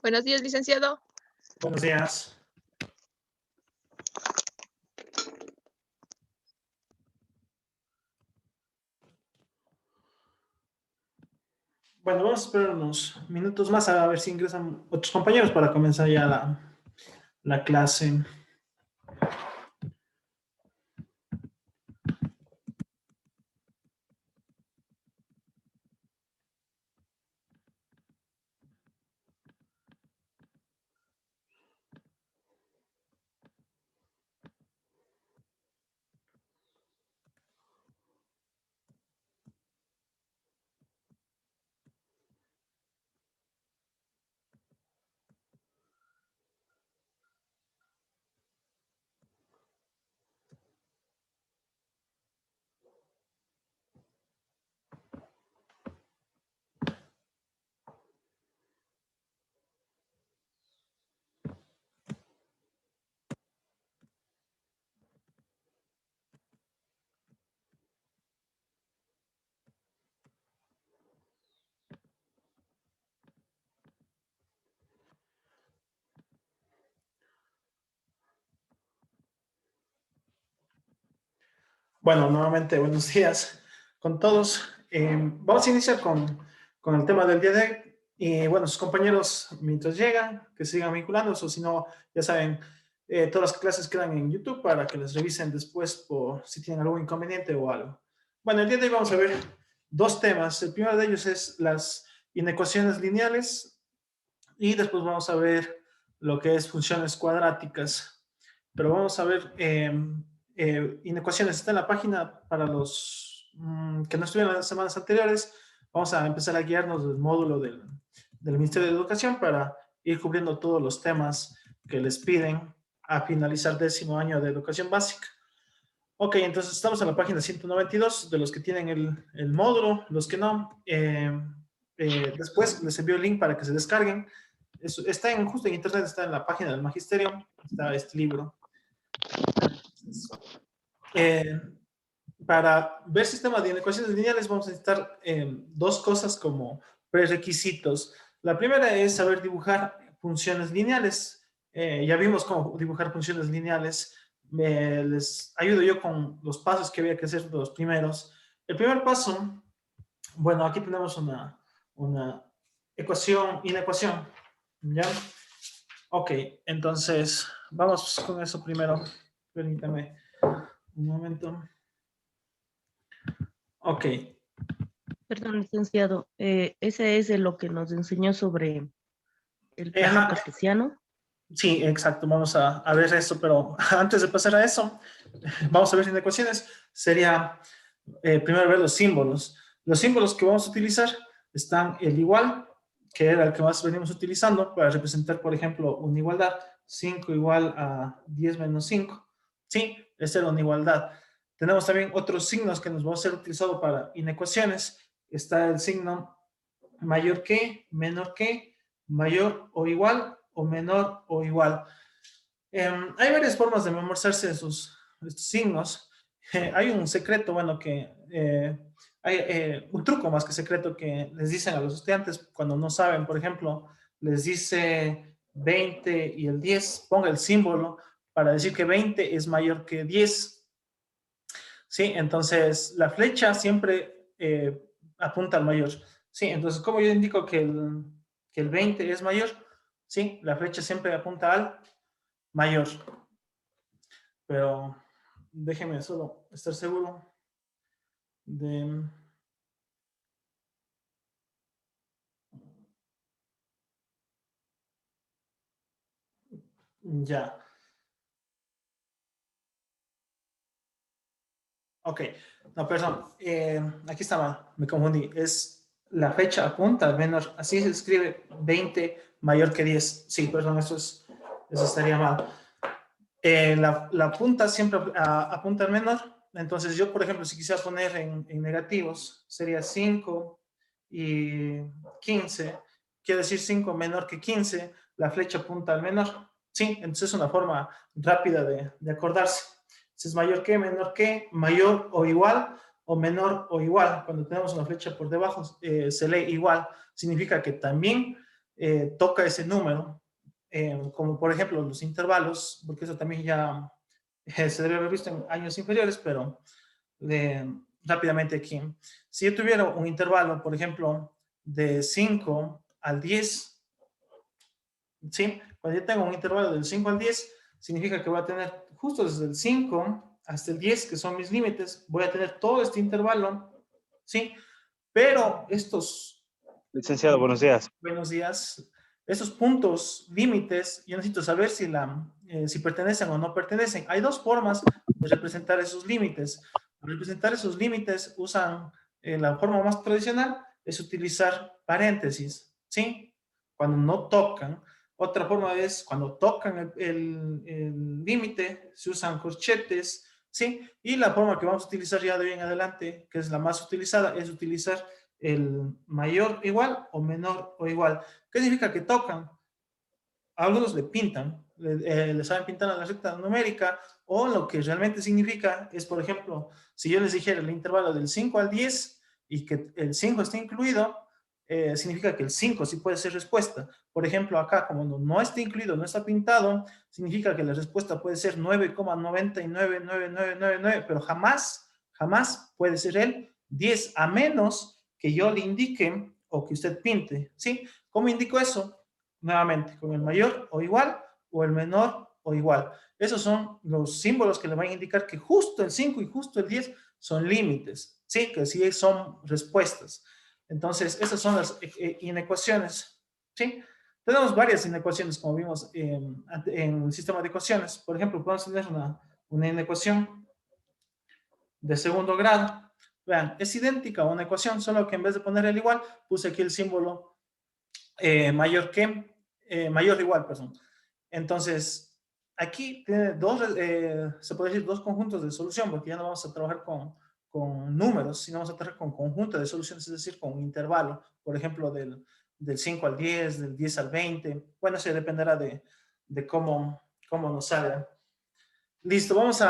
Buenos días, licenciado. Buenos días. Bueno, vamos a esperar unos minutos más a ver si ingresan otros compañeros para comenzar ya la clase. Bueno, nuevamente buenos días con todos. Vamos a iniciar con el tema del día de hoy. Y bueno, sus compañeros, mientras llegan, que sigan vinculándose, o si no, ya saben, todas las clases quedan en YouTube para que les revisen después por si tienen algún inconveniente o algo. Bueno, el día de hoy vamos a ver dos temas. El primero de ellos es las inecuaciones lineales y después vamos a ver lo que es funciones cuadráticas. Pero vamos a ver inecuaciones. Está en la página para los que no estuvieron las semanas anteriores. Vamos a empezar a guiarnos del módulo del Ministerio de Educación para ir cubriendo todos los temas que les piden a finalizar 10º año de educación básica. Ok, entonces estamos en la página 192 de los que tienen el módulo, los que no. Después les envío el link para que se descarguen. Está justo en internet, está en la página del Magisterio, está este libro. Para ver sistemas de inecuaciones lineales vamos a necesitar dos cosas como prerequisitos. La primera es saber dibujar funciones lineales. Ya vimos cómo dibujar funciones lineales. Les ayudo yo con los pasos que había que hacer los primeros. El primer paso, bueno, aquí tenemos una inecuación, ¿ya? Ok, entonces vamos con eso primero. Permítame un momento. Ok. Perdón, licenciado, ese es de lo que nos enseñó sobre el plano cartesiano. Sí, exacto, vamos a ver eso, pero antes de pasar a eso, vamos a ver inecuaciones. Sería primero ver los símbolos. Los símbolos que vamos a utilizar están el igual, que era el que más venimos utilizando para representar, por ejemplo, una igualdad. 5 igual a 10 menos 5. Sí, esta era una igualdad. Tenemos también otros signos que nos van a ser utilizados para inecuaciones. Está el signo mayor que, menor que, mayor o igual o menor o igual. Hay varias formas de memorizarse estos signos. Hay un secreto, bueno, que hay un truco más que secreto que les dicen a los estudiantes cuando no saben, por ejemplo, les dice 20 y el 10, ponga el símbolo para decir que 20 es mayor que 10. ¿Sí? Entonces, la flecha siempre apunta al mayor. Sí, entonces, como yo indico que el 20 es mayor, sí, la flecha siempre apunta al mayor. Pero déjeme solo estar seguro de... Ya. Ok. No, perdón. Aquí estaba, me confundí. Es la fecha apunta al menor. Así se escribe 20 mayor que 10. Sí, perdón, eso estaría mal. La punta siempre apunta al menor. Entonces yo, por ejemplo, si quisiera poner en negativos, sería 5 y 15. Quiere decir 5 menor que 15. La flecha apunta al menor. Sí, entonces es una forma rápida de acordarse. Si es mayor que, menor que, mayor o menor o igual. Cuando tenemos una flecha por debajo, se lee igual. Significa que también toca ese número. Como por ejemplo los intervalos, porque eso también ya se debe haber visto en años inferiores, pero rápidamente aquí. Si yo tuviera un intervalo, por ejemplo, de 5 al 10, ¿sí? Cuando yo tengo un intervalo del 5 al 10, significa que voy a tener justo desde el 5 hasta el 10, que son mis límites, voy a tener todo este intervalo, ¿sí? Pero estos... Licenciado, buenos días. Buenos días. Esos puntos límites, yo necesito saber si pertenecen o no pertenecen. Hay dos formas de representar esos límites. Para representar esos límites usan la forma más tradicional, es utilizar paréntesis, ¿sí? Cuando no tocan. Otra forma es cuando tocan el límite, se usan corchetes, ¿sí? Y la forma que vamos a utilizar ya de hoy en adelante, que es la más utilizada, es utilizar el mayor igual o menor o igual. ¿Qué significa que tocan? A algunos le pintan, le saben pintar a la recta numérica, o lo que realmente significa es, por ejemplo, si yo les dijera el intervalo del 5 al 10 y que el 5 está incluido, significa que el 5 sí puede ser respuesta. Por ejemplo, acá, como no está incluido, no está pintado, significa que la respuesta puede ser 9,999999, pero jamás puede ser el 10, a menos que yo le indique o que usted pinte, ¿sí? ¿Cómo indico eso? Nuevamente, con el mayor o igual, o el menor o igual. Esos son los símbolos que le van a indicar que justo el 5 y justo el 10 son límites, ¿sí? Que sí son respuestas. Entonces, esas son las inecuaciones, ¿sí? Tenemos varias inecuaciones, como vimos en el sistema de ecuaciones. Por ejemplo, podemos tener una inecuación de segundo grado. Vean, es idéntica a una ecuación, solo que en vez de poner el igual, puse aquí el símbolo mayor que, mayor o igual, perdón. Entonces, aquí tiene se puede decir dos conjuntos de solución, porque ya no vamos a trabajar con números, sino vamos a trabajar con conjunto de soluciones, es decir, con un intervalo, por ejemplo, del 5 al 10, del 10 al 20. Bueno, eso dependerá de cómo nos salga. Listo, vamos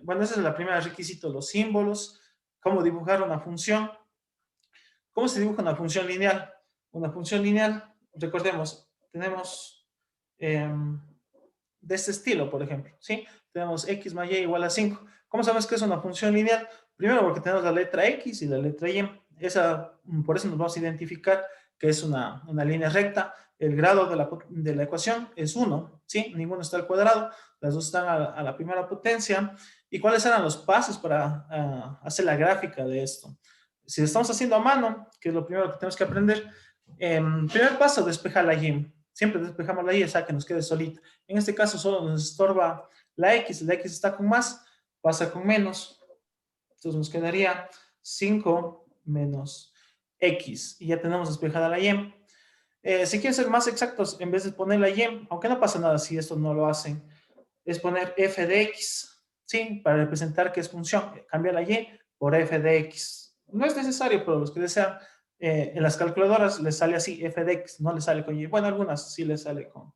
bueno, ese es el primer requisito, los símbolos, cómo dibujar una función. ¿Cómo se dibuja una función lineal? Una función lineal, recordemos, tenemos de este estilo, por ejemplo, ¿sí? Tenemos x más y igual a 5. ¿Cómo sabemos que es una función lineal? Primero porque tenemos la letra x y la letra y. Por eso nos vamos a identificar que es una línea recta. El grado de la ecuación es 1, ¿sí? Ninguno está al cuadrado, las dos están a la primera potencia. ¿Y cuáles eran los pasos para hacer la gráfica de esto? Si lo estamos haciendo a mano, que es lo primero que tenemos que aprender, primer paso, despejar la y. Siempre despejamos la y, o sea, que nos quede solita. En este caso solo nos estorba la x está con más, pasa con menos. Entonces nos quedaría 5 menos x, y ya tenemos despejada la y. Si quieren ser más exactos, en vez de poner la y, aunque no pasa nada si esto no lo hacen, es poner f de x, ¿sí? Para representar que es función, cambiar la y por f de x. No es necesario, pero los que desean, en las calculadoras les sale así, f de x, no les sale con y. Bueno, algunas sí les sale con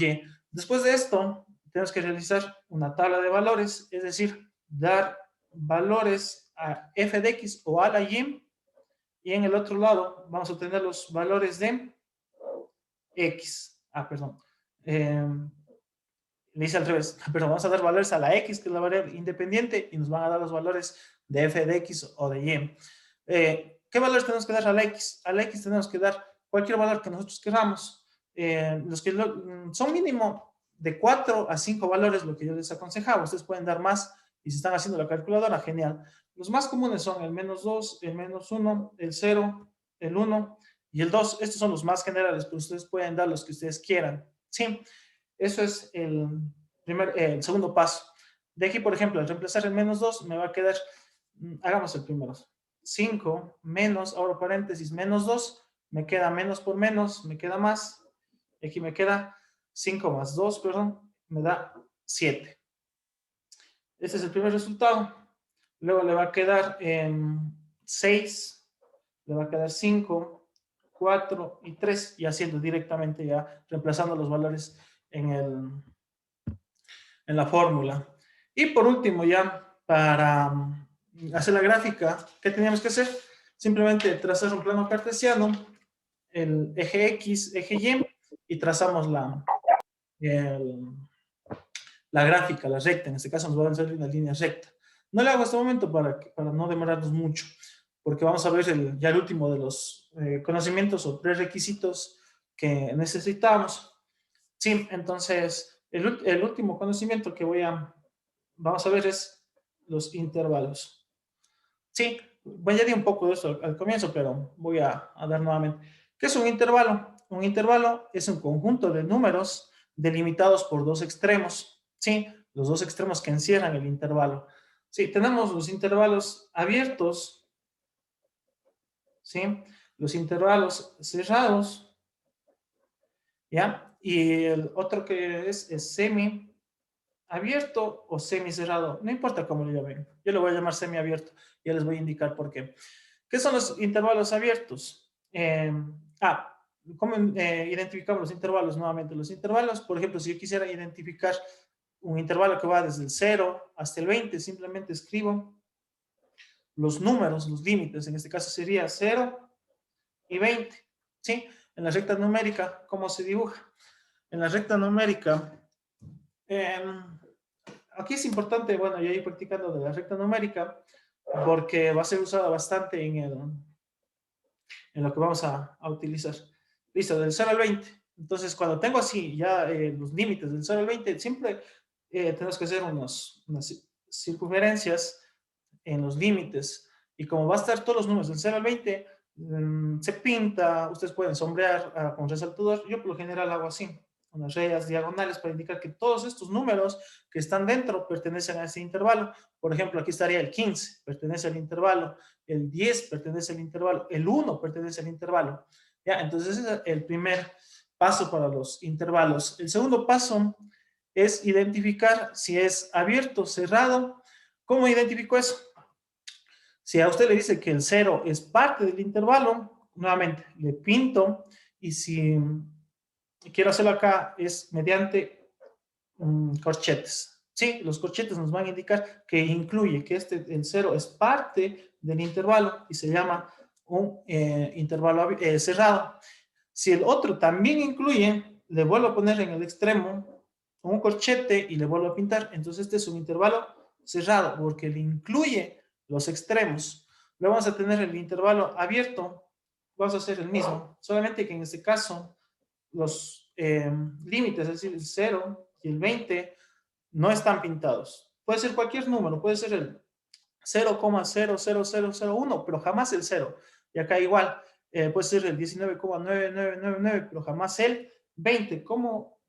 y. Después de esto, tenemos que realizar una tabla de valores, es decir, dar valores a f de x o a la y, y en el otro lado vamos a obtener los valores de x. Perdón. Le hice al revés, pero vamos a dar valores a la x, que es la variable independiente, y nos van a dar los valores de f de x o de y. ¿Qué valores tenemos que dar a la X? A la X tenemos que dar cualquier valor que nosotros queramos. Los que son mínimo de 4 a 5 valores, lo que yo les aconsejaba. Ustedes pueden dar más y si están haciendo la calculadora, genial. Los más comunes son el -2, el -1, el 0, el 1 y el 2. Estos son los más generales, pero ustedes pueden dar los que ustedes quieran. Sí, eso es el segundo paso. De aquí, por ejemplo, al reemplazar el -2, me va a quedar, hagamos el primero, 5 menos, ahora paréntesis, -2, me queda menos por menos, me queda más. Y aquí me queda 5 más 2, perdón, me da 7. Este es el primer resultado. Luego le va a quedar 6, le va a quedar 5, 4 y 3, y haciendo directamente ya, reemplazando los valores en la fórmula. Y por último, ya para hacer la gráfica, ¿qué teníamos que hacer? Simplemente trazar un plano cartesiano, el eje X, eje Y, y trazamos la gráfica, la recta. En este caso nos va a salir una línea recta. No le hago en este momento para no demorarnos mucho, porque vamos a ver ya el último de los conocimientos o prerequisitos que necesitamos. Sí, entonces el último conocimiento que vamos a ver es los intervalos. Sí, ya di un poco de eso al comienzo, pero voy a dar nuevamente. ¿Qué es un intervalo? Un intervalo es un conjunto de números delimitados por dos extremos. Sí, los dos extremos que encierran el intervalo. Sí, tenemos los intervalos abiertos, ¿sí? Los intervalos cerrados, ¿ya? Y el otro que es semi abierto o semicerrado, no importa cómo lo llamen, yo lo voy a llamar semiabierto, ya les voy a indicar por qué. ¿Qué son los intervalos abiertos? ¿Cómo identificamos los intervalos nuevamente? Los intervalos, por ejemplo, si yo quisiera identificar un intervalo que va desde el 0 hasta el 20, simplemente escribo los números, los límites, en este caso sería 0 y 20, ¿sí? En la recta numérica, ¿cómo se dibuja? En la recta numérica, aquí es importante, bueno, yo ir practicando de la recta numérica, porque va a ser usada bastante en lo que vamos a utilizar. Listo, del 0 al 20. Entonces, cuando tengo así ya los límites del 0 al 20, siempre tenemos que hacer unas circunferencias en los límites. Y como va a estar todos los números del 0 al 20, se pinta, ustedes pueden sombrear con resaltador. Yo por lo general hago así, unas rayas diagonales para indicar que todos estos números que están dentro pertenecen a ese intervalo. Por ejemplo, aquí estaría el 15, pertenece al intervalo, el 10 pertenece al intervalo, el 1 pertenece al intervalo. ¿Ya? Entonces ese es el primer paso para los intervalos. El segundo paso es identificar si es abierto o cerrado. ¿Cómo identifico eso? Si a usted le dice que el 0 es parte del intervalo, nuevamente le pinto, y si quiero hacerlo acá es mediante corchetes. Sí, los corchetes nos van a indicar que incluye que el 0 es parte del intervalo y se llama un intervalo cerrado. Si el otro también incluye, le vuelvo a poner en el extremo un corchete y le vuelvo a pintar. Entonces este es un intervalo cerrado porque le incluye los extremos. Luego vamos a tener el intervalo abierto. Vamos a hacer el mismo, solamente que en este caso los límites, es decir, el 0 y el 20, no están pintados. Puede ser cualquier número, puede ser el 0,00001, pero jamás el 0. Y acá igual, puede ser el 19,9999, pero jamás el 20. ¿Cómo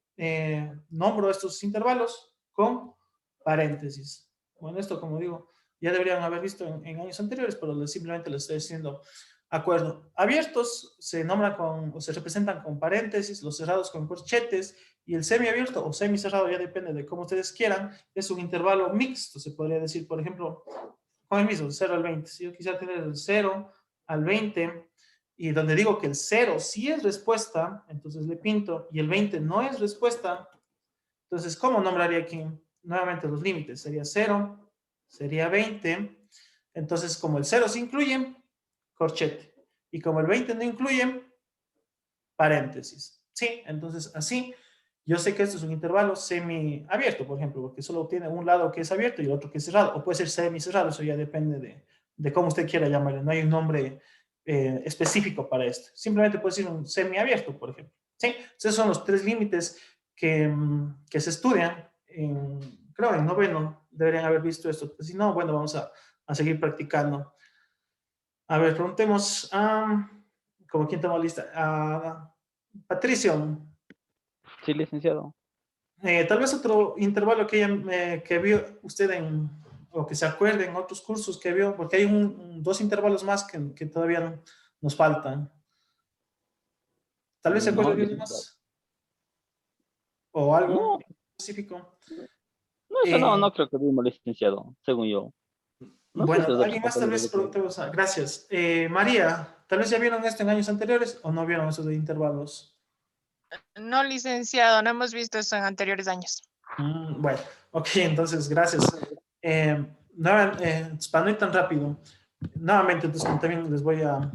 nombro estos intervalos? Con paréntesis. Bueno, esto, como digo, ya deberían haber visto en años anteriores, pero simplemente lo estoy haciendo acuerdo. Abiertos se nombran o se representan con paréntesis, los cerrados con corchetes, y el semiabierto o semicerrado, ya depende de cómo ustedes quieran, es un intervalo mixto, se podría decir, por ejemplo, con el mismo, 0 al 20. Si yo quisiera tener el 0 al 20, y donde digo que el 0 sí es respuesta, entonces le pinto, y el 20 no es respuesta, entonces, ¿cómo nombraría aquí? Nuevamente los límites, sería 0, sería 20, entonces como el 0 se incluye, corchete, y como el 20 no incluye, paréntesis. Sí, entonces así, yo sé que esto es un intervalo semiabierto, por ejemplo, porque solo tiene un lado que es abierto y el otro que es cerrado, o puede ser semicerrado, eso ya depende de cómo usted quiera llamarle. No hay un nombre específico para esto. Simplemente puede ser un semiabierto, por ejemplo. ¿Sí? Esos son los tres límites que se estudian. Creo en noveno deberían haber visto esto. Si no, bueno, vamos a seguir practicando. A ver, preguntemos a, como quien toma lista, a Patricio. Sí, licenciado. Tal vez otro intervalo que vio usted o que se acuerde en otros cursos que vio, porque hay dos intervalos más que todavía nos faltan. Tal vez se acuerde de uno licenciado. más o algo No, específico. no, eso no creo que vimos, licenciado, según yo. No sé Bueno, si los otros alguien más tal compañeros vez de clase. preguntemos. Gracias. María, tal vez ya vieron esto en años anteriores o no vieron esos de intervalos. No, licenciado, no hemos visto eso en anteriores años. Bueno, ok, entonces, gracias. Para no ir tan rápido, nuevamente, entonces también les voy a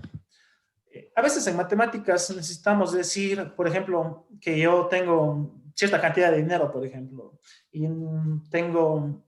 veces en matemáticas necesitamos decir, por ejemplo, que yo tengo cierta cantidad de dinero, por ejemplo, y tengo,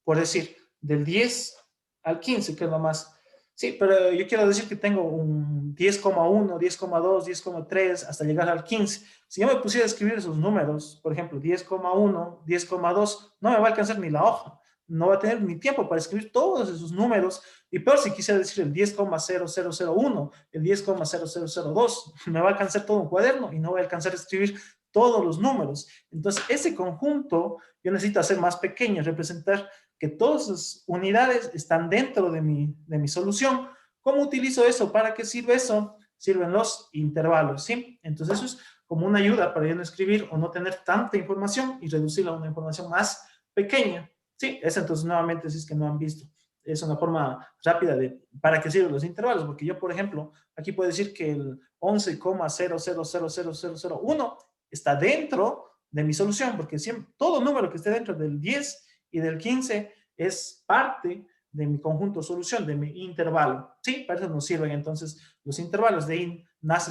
por decir, del 10 al 15, que es lo más. Sí, pero yo quiero decir que tengo un 10,1, 10,2, 10,3, hasta llegar al 15. Si yo me pusiera a escribir esos números, por ejemplo, 10,1, 10,2, no me va a alcanzar ni la hoja. No va a tener ni tiempo para escribir todos esos números. Y peor si quisiera decir el 10,0001, el 10,0002, me va a alcanzar todo un cuaderno y no voy a alcanzar a escribir todos los números. Entonces, ese conjunto yo necesito hacer más pequeño, representar que todas esas unidades están dentro de mi solución. ¿Cómo utilizo eso? ¿Para qué sirve eso? Sirven los intervalos, ¿sí? Entonces, eso es como una ayuda para yo no escribir o no tener tanta información y reducirla a una información más pequeña. Sí, es entonces nuevamente, si es que no han visto, es una forma rápida de para qué sirven los intervalos, porque yo, por ejemplo, aquí puedo decir que el 11,00000001 está dentro de mi solución, porque siempre, todo número que esté dentro del 10 y del 15 es parte de mi conjunto solución, de mi intervalo. Sí, para eso nos sirven entonces los intervalos. De ahí nace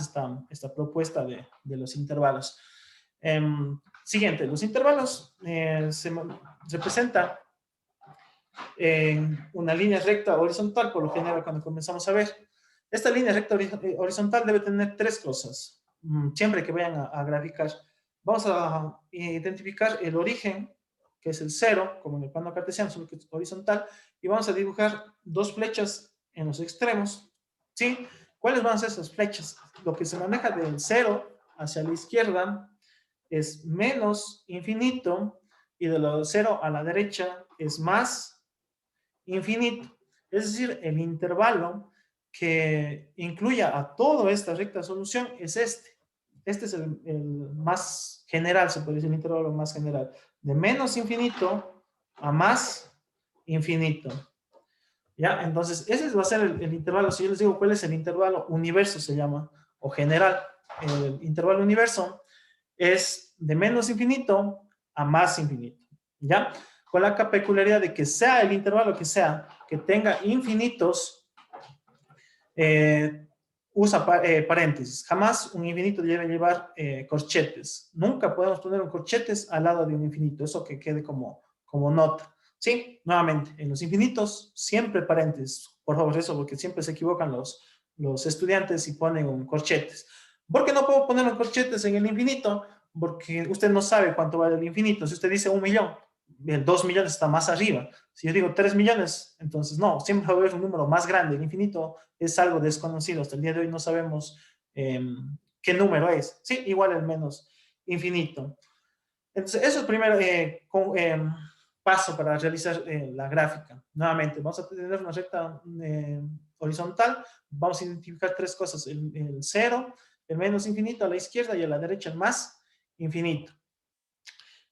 esta propuesta de los intervalos. Siguiente, los intervalos se representan en una línea recta horizontal, por lo general cuando comenzamos a ver. Esta línea recta horizontal debe tener tres cosas, siempre que vayan a graficar. Vamos a identificar el origen, que es el 0, como en el plano cartesiano, solo que es horizontal, y vamos a dibujar dos flechas en los extremos, ¿sí? ¿Cuáles van a ser esas flechas? Lo que se maneja del 0 hacia la izquierda es menos infinito, y de lo 0 a la derecha es más infinito. Es decir, el intervalo que incluya a toda esta recta solución es este. Este es el más general, se puede decir el intervalo más general. De menos infinito a más infinito. ¿Ya? Entonces, ese va a ser el intervalo. Si yo les digo cuál es el intervalo universo, se llama, o general, el intervalo universo es de menos infinito a más infinito. ¿Ya? Con la peculiaridad de que sea el intervalo que sea, que tenga infinitos, usa paréntesis. Jamás un infinito debe llevar corchetes. Nunca podemos poner un corchetes al lado de un infinito. Eso que quede como nota. Sí, nuevamente, en los infinitos, siempre paréntesis. Por favor, eso, porque siempre se equivocan los estudiantes y ponen un corchetes. ¿Por qué no puedo poner un corchetes en el infinito? Porque usted no sabe cuánto vale el infinito. Si usted dice 1.000.000, el 2 millones está más arriba. Si yo digo 3 millones, entonces no, siempre va a haber un número más grande. El infinito es algo desconocido. Hasta el día de hoy no sabemos qué número es. Sí, igual el menos infinito. Entonces, eso es el primer paso para realizar la gráfica. Nuevamente, vamos a tener una recta horizontal. Vamos a identificar tres cosas: el 0, el menos infinito a la izquierda y a la derecha el más infinito.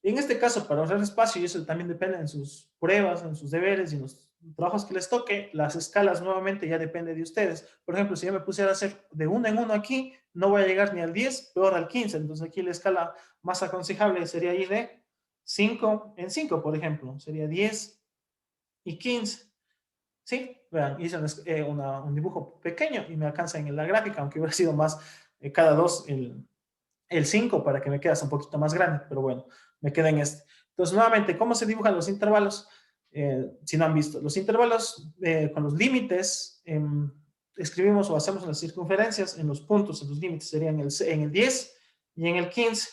En este caso, para ahorrar espacio, y eso también depende en sus pruebas, en sus deberes y en los trabajos que les toque, las escalas nuevamente ya depende de ustedes. Por ejemplo, si yo me pusiera a hacer de 1 en 1 aquí, no voy a llegar ni al 10, peor al 15. Entonces aquí la escala más aconsejable sería ir de 5 en 5, por ejemplo. Sería 10 y 15. ¿Sí? Vean, hice un dibujo pequeño y me alcanza en la gráfica, aunque hubiera sido más cada dos el 5 para que me quedase un poquito más grande, pero bueno, me queda en este. Entonces, nuevamente, ¿cómo se dibujan los intervalos? si no han visto. Los intervalos con los límites, escribimos o hacemos las circunferencias en los puntos, en los límites, serían en el 10 y en el 15.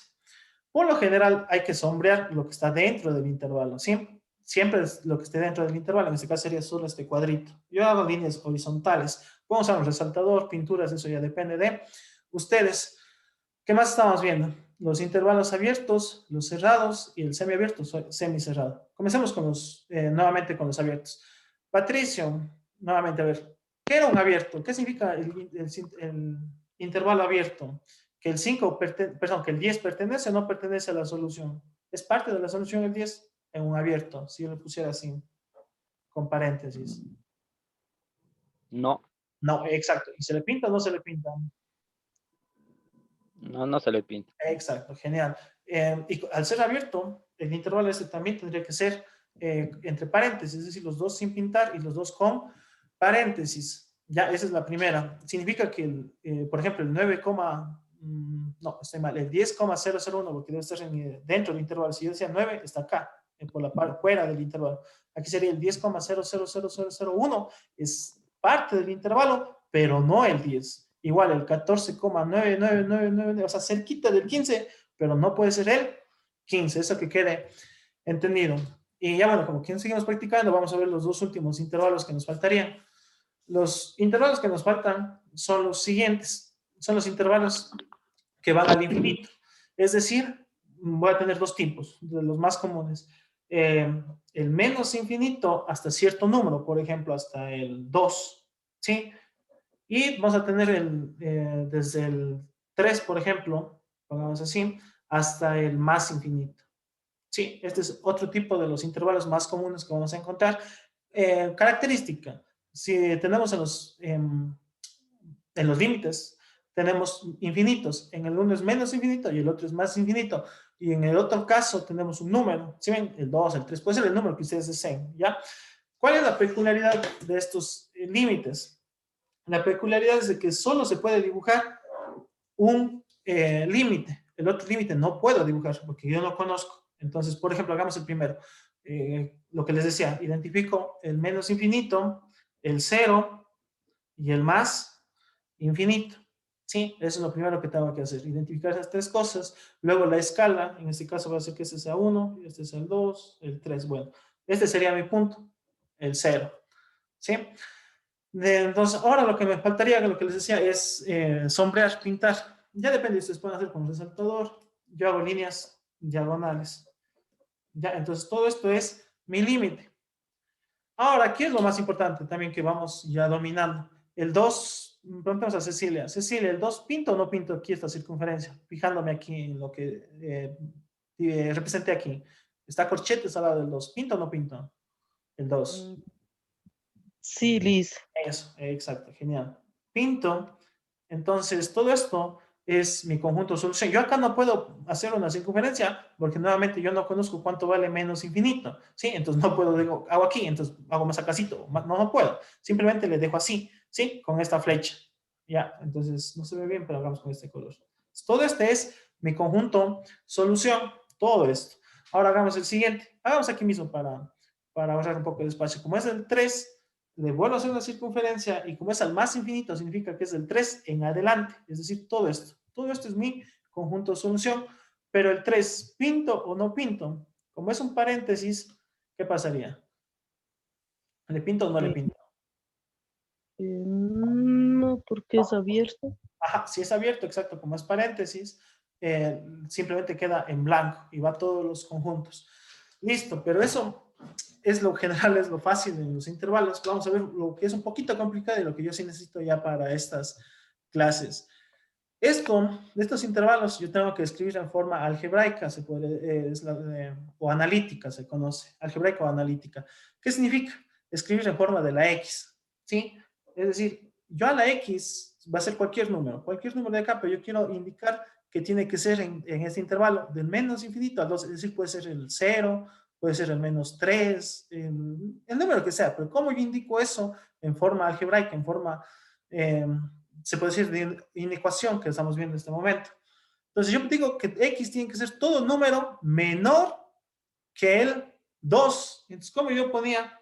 Por lo general hay que sombrear lo que está dentro del intervalo, ¿sí? Siempre es lo que esté dentro del intervalo, en este caso sería solo este cuadrito. Yo hago líneas horizontales, podemos usar un resaltador, pinturas, eso ya depende de ustedes. ¿Qué más estamos viendo? Los intervalos abiertos, los cerrados y el semiabierto, semicerrado. Comencemos con nuevamente con los abiertos. Patricio, nuevamente, a ver, ¿qué era un abierto? ¿Qué significa el intervalo abierto? Que el 5, perdón, que el 10 pertenece o no pertenece a la solución. ¿Es parte de la solución el 10? En un abierto, si yo le pusiera así, con paréntesis. No, No, exacto. ¿Y se le pinta o no se le pinta? no, no se le pinta. Exacto, genial. Y al ser abierto, el intervalo este también tendría que ser entre paréntesis, es decir, los dos sin pintar y los dos con paréntesis. Ya, esa es la primera. Significa que, por ejemplo, el 9, no, estoy mal, el 10,001, porque debe estar dentro del intervalo. Si yo decía 9, está acá, por la parte fuera del intervalo. Aquí sería el 10,000001, es parte del intervalo, pero no el 10. Igual el 14,9999, o sea, cerquita del 15, pero no puede ser el 15, eso que quede entendido. Y ya bueno, como que seguimos practicando, vamos a ver los dos últimos intervalos que nos faltarían. Los intervalos que nos faltan son los siguientes, son los intervalos que van al infinito. Es decir, voy a tener dos tipos, de los más comunes. El menos infinito hasta cierto número, por ejemplo, hasta el 2, ¿sí? Y vamos a tener desde el 3, por ejemplo, pongamos así, hasta el más infinito. Sí, este es otro tipo de los intervalos más comunes que vamos a encontrar. Característica, si tenemos en los límites, tenemos infinitos. En el uno es menos infinito y el otro es más infinito. Y en el otro caso tenemos un número. ¿Sí ven? El 2, el 3, puede ser el número que ustedes deseen, ¿ya? ¿Cuál es la peculiaridad de estos límites? La peculiaridad es de que solo se puede dibujar un límite. El otro límite no puedo dibujar porque yo no conozco. Entonces, por ejemplo, hagamos el primero. Lo que les decía, identifico el menos infinito, el 0 y el más infinito. Sí, eso es lo primero que tengo que hacer, identificar esas tres cosas. Luego la escala, en este caso va a ser que este sea 1, este sea el 2, el 3. Bueno, este sería mi punto, el 0. ¿Sí? Entonces, ahora lo que me faltaría, lo que les decía, es sombrear, pintar. Ya depende, ustedes pueden hacer con resaltador. Yo hago líneas diagonales. Ya, entonces, todo esto es mi límite. Ahora, ¿qué es lo más importante también que vamos ya dominando? El 2, preguntamos a Cecilia. Cecilia, ¿el 2 pinto o no pinto aquí esta circunferencia? Fijándome aquí en lo que representé aquí. Está corchetes al lado del 2. ¿Pinto o no pinto? El 2. Sí, Liz. Eso, exacto, genial. Pinto, entonces todo esto es mi conjunto de solución. Yo acá no puedo hacer una circunferencia porque nuevamente yo no conozco cuánto vale menos infinito, ¿sí? Entonces no puedo, digo, hago aquí, entonces hago más acácito, no puedo. Simplemente le dejo así, ¿sí? Con esta flecha. Ya, entonces no se ve bien, pero hagamos con este color. Todo este es mi conjunto solución, todo esto. Ahora hagamos el siguiente. Hagamos aquí mismo para ahorrar un poco de espacio. Como es el 3, le vuelvo a hacer una circunferencia y como es al más infinito, significa que es del 3 en adelante, es decir, todo esto. Todo esto es mi conjunto de solución, pero el 3, ¿pinto o no pinto? Como es un paréntesis, ¿qué pasaría? ¿Le pinto o no le pinto? No, porque es abierto. Ajá, si es abierto, exacto, como es paréntesis, simplemente queda en blanco y va a todos los conjuntos. Listo, pero eso es lo general, es lo fácil en los intervalos. Vamos a ver lo que es un poquito complicado y lo que yo sí necesito ya para estas clases. Estos intervalos yo tengo que escribir en forma algebraica, o analítica se conoce, algebraica o analítica. ¿Qué significa? Escribir en forma de la X, ¿sí? Es decir, yo a la X va a ser cualquier número de acá, pero yo quiero indicar que tiene que ser en este intervalo del menos infinito al 2, es decir, puede ser el 0, puede ser el menos 3, el número que sea, pero ¿cómo yo indico eso en forma algebraica, en forma, se puede decir, de inecuación que estamos viendo en este momento? Entonces yo digo que X tiene que ser todo número menor que el 2. Entonces, ¿cómo yo ponía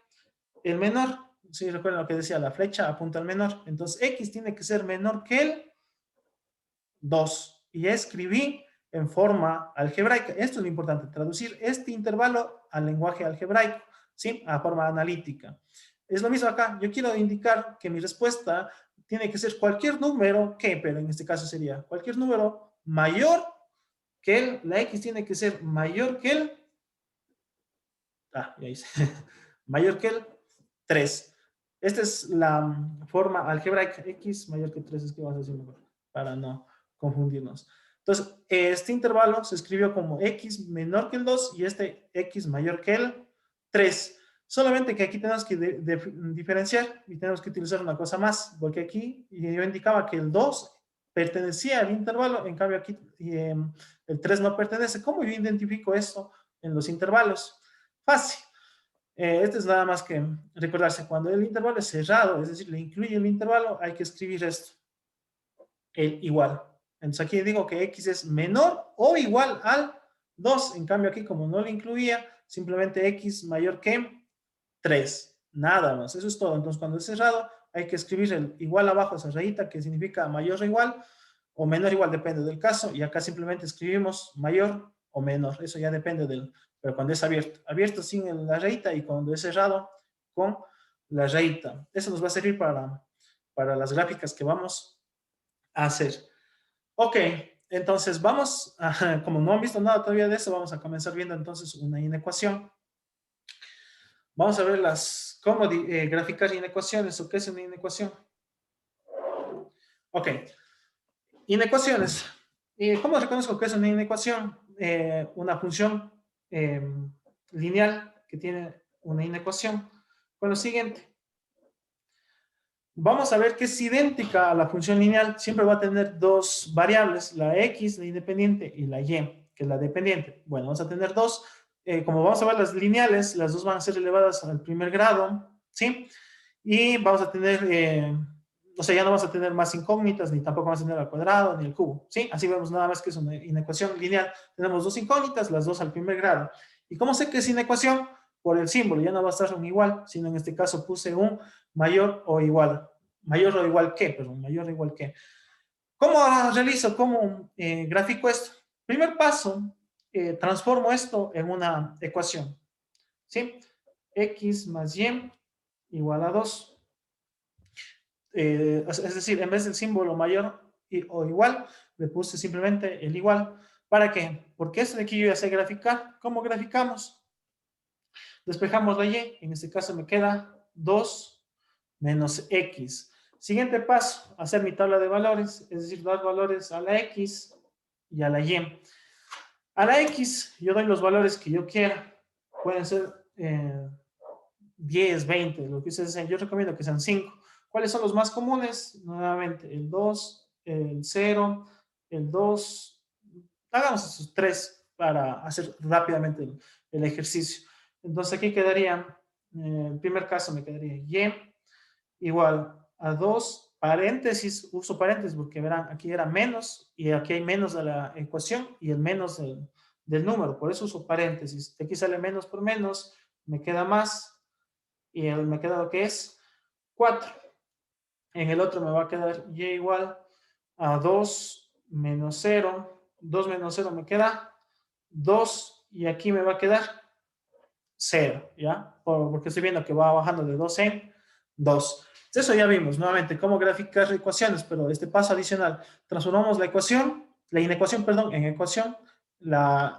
el menor? Si recuerdan lo que decía, la flecha apunta al menor. Entonces, x tiene que ser menor que el 2. Y ya escribí en forma algebraica. Esto es lo importante, traducir este intervalo al lenguaje algebraico, ¿sí? A forma analítica. Es lo mismo acá. Yo quiero indicar que mi respuesta tiene que ser cualquier número que, pero en este caso sería cualquier número mayor que la x tiene que ser mayor que ya hice, mayor que el 3. Esta es la forma algebraica, x mayor que 3, es que vamos a decir mejor, para no confundirnos. Entonces, este intervalo se escribió como x menor que el 2 y este x mayor que el 3. Solamente que aquí tenemos que diferenciar y tenemos que utilizar una cosa más, porque aquí yo indicaba que el 2 pertenecía al intervalo, en cambio aquí el 3 no pertenece. ¿Cómo yo identifico esto en los intervalos? Fácil. Esto es nada más que recordarse, cuando el intervalo es cerrado, es decir, le incluye el intervalo, hay que escribir esto, el igual. Entonces aquí digo que x es menor o igual al 2, en cambio aquí como no le incluía, simplemente x mayor que 3, nada más, eso es todo. Entonces cuando es cerrado, hay que escribir el igual abajo, esa rayita que significa mayor o igual, o menor o igual, depende del caso, y acá simplemente escribimos mayor o menor, eso ya depende del, pero cuando es abierto sin la rayita y cuando es cerrado con la rayita. Eso nos va a servir para las gráficas que vamos a hacer. Ok, entonces vamos, como no han visto nada todavía de eso, vamos a comenzar viendo entonces una inecuación. Vamos a ver cómo graficar inecuaciones o qué es una inecuación. Ok, inecuaciones. ¿Cómo reconozco que es una inecuación? Una función lineal que tiene una inecuación. Con lo siguiente. Vamos a ver que es idéntica a la función lineal. Siempre va a tener dos variables, la x, la independiente, y la y, que es la dependiente. Bueno, vamos a tener dos. Como vamos a ver las lineales, las dos van a ser elevadas al primer grado, ¿sí? Y vamos a tener, o sea, ya no vamos a tener más incógnitas, ni tampoco vamos a tener al cuadrado, ni el cubo, ¿sí? Así vemos nada más que es una inecuación lineal. Tenemos dos incógnitas, las dos al primer grado. ¿Y cómo sé que es inecuación? Por el símbolo, ya no va a estar un igual, sino en este caso puse un mayor o igual que, perdón, mayor o igual que. ¿Cómo realizo? ¿Cómo grafico esto? Primer paso, transformo esto en una ecuación, ¿sí? X más y igual a 2. Es decir, en vez del símbolo mayor o igual, le puse simplemente el igual. ¿Para qué? Porque esto de aquí yo ya sé graficar. ¿Cómo graficamos? Despejamos la y, en este caso me queda 2 menos x. Siguiente paso, hacer mi tabla de valores, es decir, dar valores a la x y a la y. A la x yo doy los valores que yo quiera. Pueden ser 10, 20, lo que ustedes deseen. Yo recomiendo que sean 5. ¿Cuáles son los más comunes? Nuevamente, el 2, el 0, el 2. Hagamos esos 3 para hacer rápidamente el ejercicio. Entonces aquí quedaría, en el primer caso me quedaría y igual a 2, paréntesis, uso paréntesis porque verán, aquí era menos y aquí hay menos de la ecuación y el menos del número, por eso uso paréntesis. De aquí sale menos por menos, me queda más y me queda lo que es 4. En el otro me va a quedar y igual a 2 menos 0. 2 menos 0 me queda 2 y aquí me va a quedar 0, ¿ya? Porque estoy viendo que va bajando de 2 en 2. Eso ya vimos nuevamente cómo graficar ecuaciones, pero este paso adicional, transformamos la inecuación, perdón, en ecuación,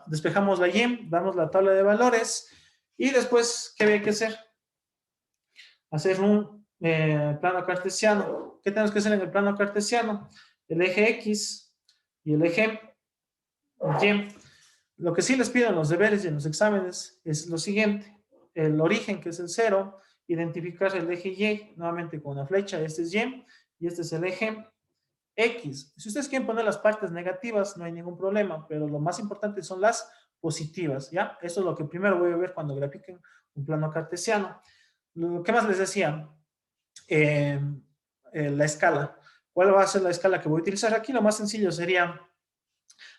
despejamos la y, damos la tabla de valores y después, ¿qué hay que hacer? Hacer un plano cartesiano. ¿Qué tenemos que hacer en el plano cartesiano? El eje X y el eje Y. Lo que sí les pido en los deberes y en los exámenes es lo siguiente. El origen, que es el 0, identificar el eje Y, nuevamente con una flecha, este es Y, y este es el eje X. Si ustedes quieren poner las partes negativas, no hay ningún problema, pero lo más importante son las positivas, ¿ya? Eso es lo que primero voy a ver cuando grafiquen un plano cartesiano. ¿Qué más les decía? La escala. ¿Cuál va a ser la escala que voy a utilizar aquí? Lo más sencillo sería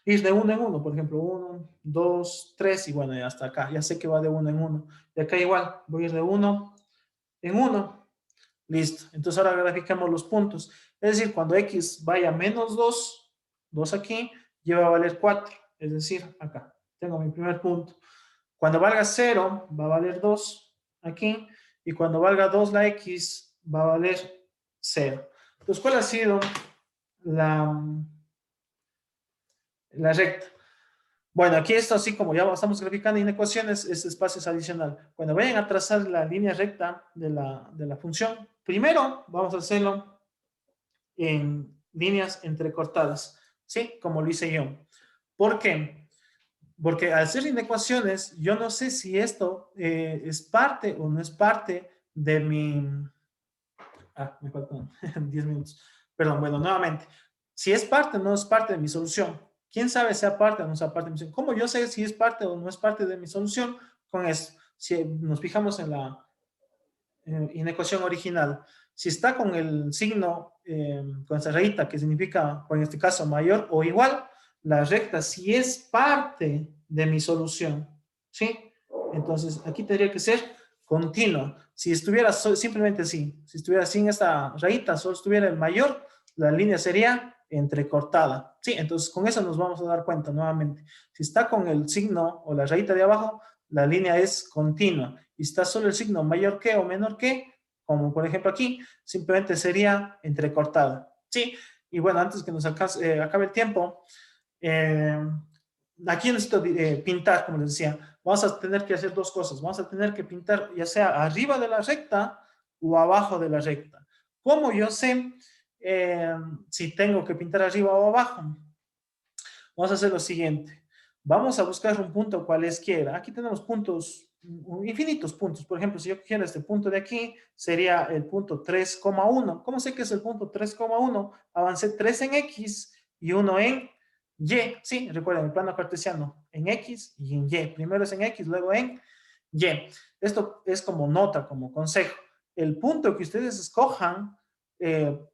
ir de uno en uno, por ejemplo, 1, 2, 3 y bueno, ya hasta acá. Ya sé que va de uno en uno. Y acá igual, voy a ir de uno en uno. Listo. Entonces ahora graficamos los puntos. Es decir, cuando x vaya menos 2, 2 aquí, ya va a valer 4. Es decir, acá tengo mi primer punto. Cuando valga 0, va a valer 2 aquí. Y cuando valga 2 la x, va a valer 0. Entonces, ¿cuál ha sido la recta? Bueno, aquí esto así como ya estamos graficando en ecuaciones, este espacio es adicional. Cuando vayan a trazar la línea recta de la función, primero vamos a hacerlo en líneas entrecortadas, ¿sí? Como lo hice yo. ¿Por qué? Porque al ser inecuaciones, yo no sé si esto es parte o no es parte de mi... me faltan 10 minutos. Perdón, bueno, nuevamente. Si es parte o no es parte de mi solución. ¿Quién sabe si es parte o no es parte de mi solución? ¿Cómo yo sé si es parte o no es parte de mi solución? Con esto. Si nos fijamos en la inecuación original, si está con el signo, con esa rayita que significa, en este caso, mayor o igual, la recta sí es parte de mi solución, ¿sí? Entonces, aquí tendría que ser continua. Si estuviera simplemente así, si estuviera sin esta rayita, solo estuviera el mayor, la línea sería entrecortada, ¿sí? Entonces, con eso nos vamos a dar cuenta nuevamente. Si está con el signo o la rayita de abajo, la línea es continua. Y está solo el signo mayor que o menor que, como por ejemplo aquí, simplemente sería entrecortada, ¿sí? Y bueno, antes que nos acabe el tiempo, aquí necesito pintar, como les decía. Vamos a tener que hacer dos cosas. Vamos a tener que pintar ya sea arriba de la recta o abajo de la recta. ¿Cómo yo sé si tengo que pintar arriba o abajo? Vamos a hacer lo siguiente. Vamos a buscar un punto cualesquiera. Aquí tenemos puntos, infinitos puntos. Por ejemplo, si yo quiero este punto de aquí, sería el punto 3,1. ¿Cómo sé que es el punto 3,1? Avancé 3 en X y 1 en Y. Sí, recuerden, el plano cartesiano en X y en Y. Primero es en X, luego en Y. Esto es como nota, como consejo. El punto que ustedes escojan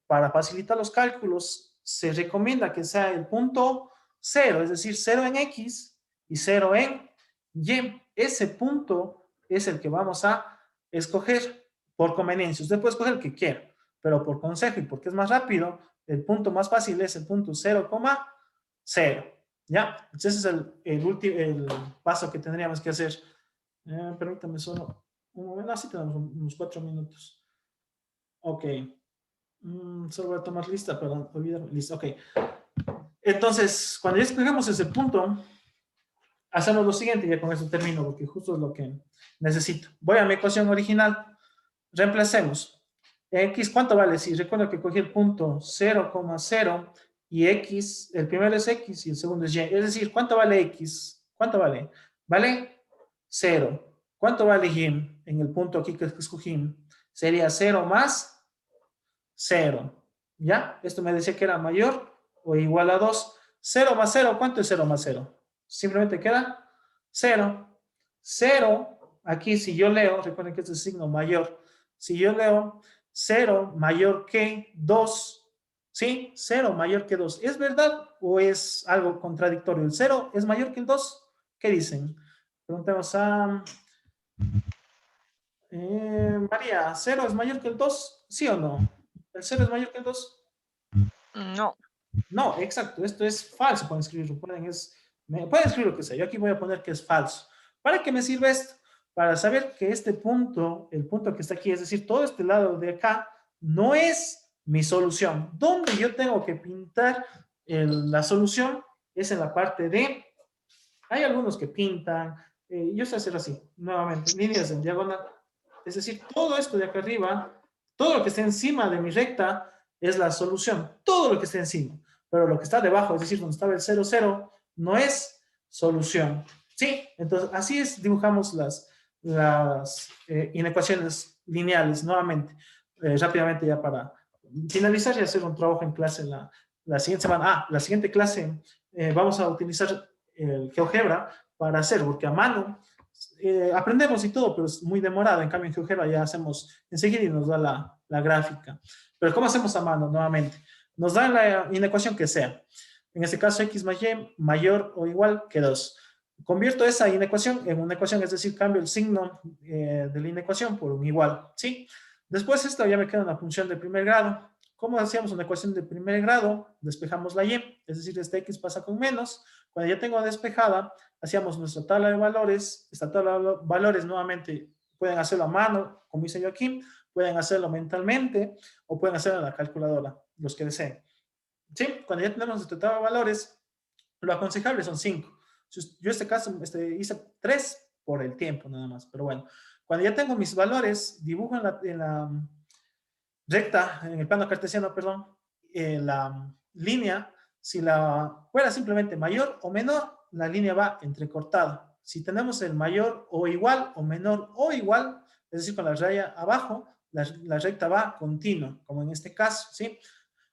para facilitar los cálculos, se recomienda que sea el punto 0, es decir, 0 en X y 0 en Y. Ese punto es el que vamos a escoger por conveniencia. Usted puede escoger el que quiera, pero por consejo y porque es más rápido, el punto más fácil es el punto 0,0. ¿Ya? Entonces ese es el paso que tendríamos que hacer. Permítame solo un momento. Así tenemos unos 4 minutos. Ok. Solo voy a tomar lista, perdón, olvídame. Lista, ok. Entonces, cuando ya escogemos ese punto, hacemos lo siguiente, y ya con eso termino, porque justo es lo que necesito. Voy a mi ecuación original, reemplacemos. X, ¿cuánto vale? Si recuerdo que cogí el punto 0,0 y X, el primero es X y el segundo es Y. Es decir, ¿cuánto vale X? ¿Cuánto vale? Vale 0. ¿Cuánto vale Y en el punto aquí que escogí? Sería 0 más 0. ¿Ya? Esto me decía que era mayor o igual a 2. 0 más 0, ¿cuánto es 0 más 0? Simplemente queda 0. 0, aquí si yo leo, recuerden que este es el signo mayor. Si yo leo 0 mayor que 2, ¿sí? 0 mayor que 2. ¿Es verdad o es algo contradictorio? ¿El 0 es mayor que el 2? ¿Qué dicen? Preguntemos a María, ¿0 es mayor que el 2? ¿Sí o no? ¿El 0 es mayor que el 2? No. No, exacto. Esto es falso. Pueden escribirlo. Pueden escribir lo que sea. Yo aquí voy a poner que es falso. ¿Para qué me sirve esto? Para saber que este punto, el punto que está aquí, es decir, todo este lado de acá, no es mi solución. Donde yo tengo que pintar la solución es en la parte de... Hay algunos que pintan. Yo sé hacer así, nuevamente, líneas en diagonal. Es decir, todo esto de acá arriba, todo lo que está encima de mi recta es la solución. Todo lo que está encima. Pero lo que está debajo, es decir, donde estaba el 0, 0, no es solución. ¿Sí? Entonces, así es, dibujamos las inecuaciones lineales nuevamente. Rápidamente ya para finalizar y hacer un trabajo en clase la siguiente semana. La siguiente clase vamos a utilizar el GeoGebra para hacer, porque a mano aprendemos y todo, pero es muy demorado. En cambio, en GeoGebra ya hacemos enseguida y nos da la gráfica. Pero ¿cómo hacemos a mano nuevamente? Nos da la inecuación que sea. En este caso, x más y mayor o igual que 2. Convierto esa inecuación en una ecuación, es decir, cambio el signo de la inecuación por un igual, ¿sí? Después esto ya me queda una función de primer grado. ¿Cómo hacíamos una ecuación de primer grado? Despejamos la y, es decir, este x pasa con menos. Cuando ya tengo despejada, hacíamos nuestra tabla de valores. Esta tabla de valores nuevamente pueden hacerlo a mano, como hice yo aquí, pueden hacerlo mentalmente o pueden hacerlo en la calculadora, los que deseen. ¿Sí? Cuando ya tenemos nuestra tabla de valores, lo aconsejable son 5. Yo en este caso hice 3 por el tiempo nada más, pero bueno. Cuando ya tengo mis valores, dibujo en la recta, en el plano cartesiano, perdón, la línea, si la fuera simplemente mayor o menor, la línea va entrecortada. Si tenemos el mayor o igual o menor o igual, es decir, con la raya abajo, la recta va continua, como en este caso, ¿sí?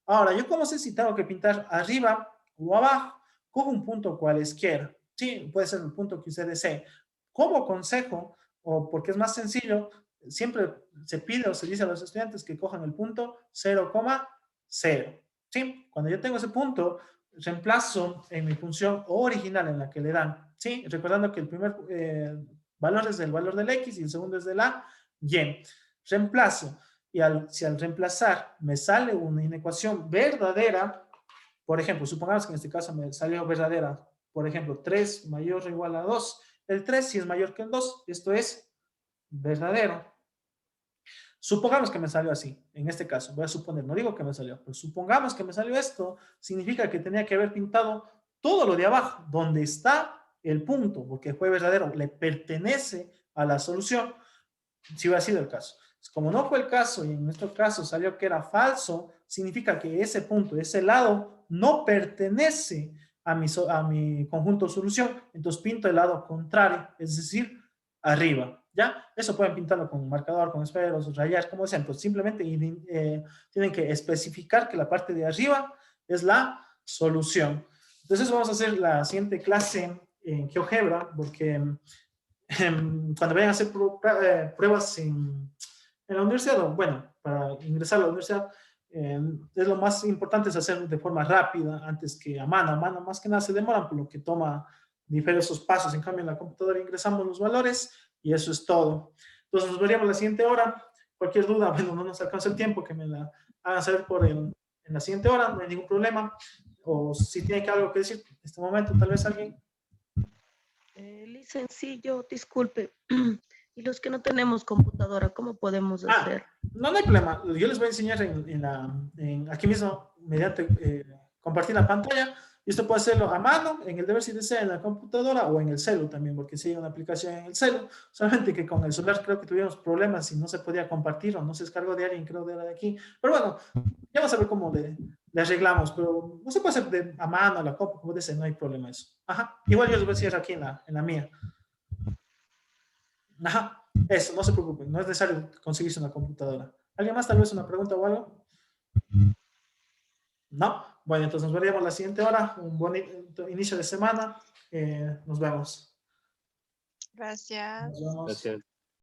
Ahora, yo cómo sé si tengo que pintar arriba o abajo. Cojo un punto cualesquiera, sí, puede ser el punto que usted desee. Como consejo, o porque es más sencillo, siempre se pide o se dice a los estudiantes que cojan el punto 0,0. ¿Sí? Cuando yo tengo ese punto, reemplazo en mi función original en la que le dan. ¿Sí? Recordando que el primer valor es el valor del x y el segundo es de la y. Reemplazo. Y si al reemplazar me sale una inecuación verdadera, por ejemplo, supongamos que en este caso me salió verdadera, por ejemplo, 3 mayor o igual a 2. El 3 si es mayor que el 2, esto es verdadero. Supongamos que me salió así, en este caso, voy a suponer, no digo que me salió, pero supongamos que me salió esto, significa que tenía que haber pintado todo lo de abajo, donde está el punto, porque fue verdadero, le pertenece a la solución, si hubiera sido el caso. Como no fue el caso y en nuestro caso salió que era falso, significa que ese punto, ese lado, no pertenece a mi conjunto solución, entonces pinto el lado contrario, es decir, arriba. ¿Ya? Eso pueden pintarlo con un marcador, con esferos, rayar, como sean, pues simplemente tienen que especificar que la parte de arriba es la solución. Entonces vamos a hacer la siguiente clase en GeoGebra, porque cuando vayan a hacer pruebas en la universidad, o bueno, para ingresar a la universidad, es lo más importante es hacer de forma rápida antes que a mano. A mano más que nada se demoran, por lo que toma diversos pasos. En cambio, en la computadora ingresamos los valores y eso es todo. Entonces nos veríamos la siguiente hora. Cualquier duda, bueno, no nos alcanza el tiempo, que me la hagan saber en la siguiente hora, no hay ningún problema. O si tiene algo que decir en este momento, tal vez alguien. Sencillo, disculpe. Y los que no tenemos computadora, ¿cómo podemos hacer? No hay problema. Yo les voy a enseñar aquí mismo, mediante compartir la pantalla. Y esto puede hacerlo a mano, en el deber si desea, en la computadora o en el celu también, porque sí hay una aplicación en el celu. Solamente que con el celular creo que tuvimos problemas y no se podía compartir o no se descargó de alguien, creo, de la de aquí. Pero bueno, ya vamos a ver cómo le arreglamos. Pero no se puede hacer a mano, a la compu, como dice, no hay problema eso. Ajá. Igual yo les voy a enseñar aquí en la mía. Ajá. Eso, no se preocupen. No es necesario conseguirse una computadora. ¿Alguien más tal vez una pregunta o algo? No. Bueno, entonces nos veríamos la siguiente hora. Un buen inicio de semana. Nos vemos. Gracias. Nos vemos. Gracias.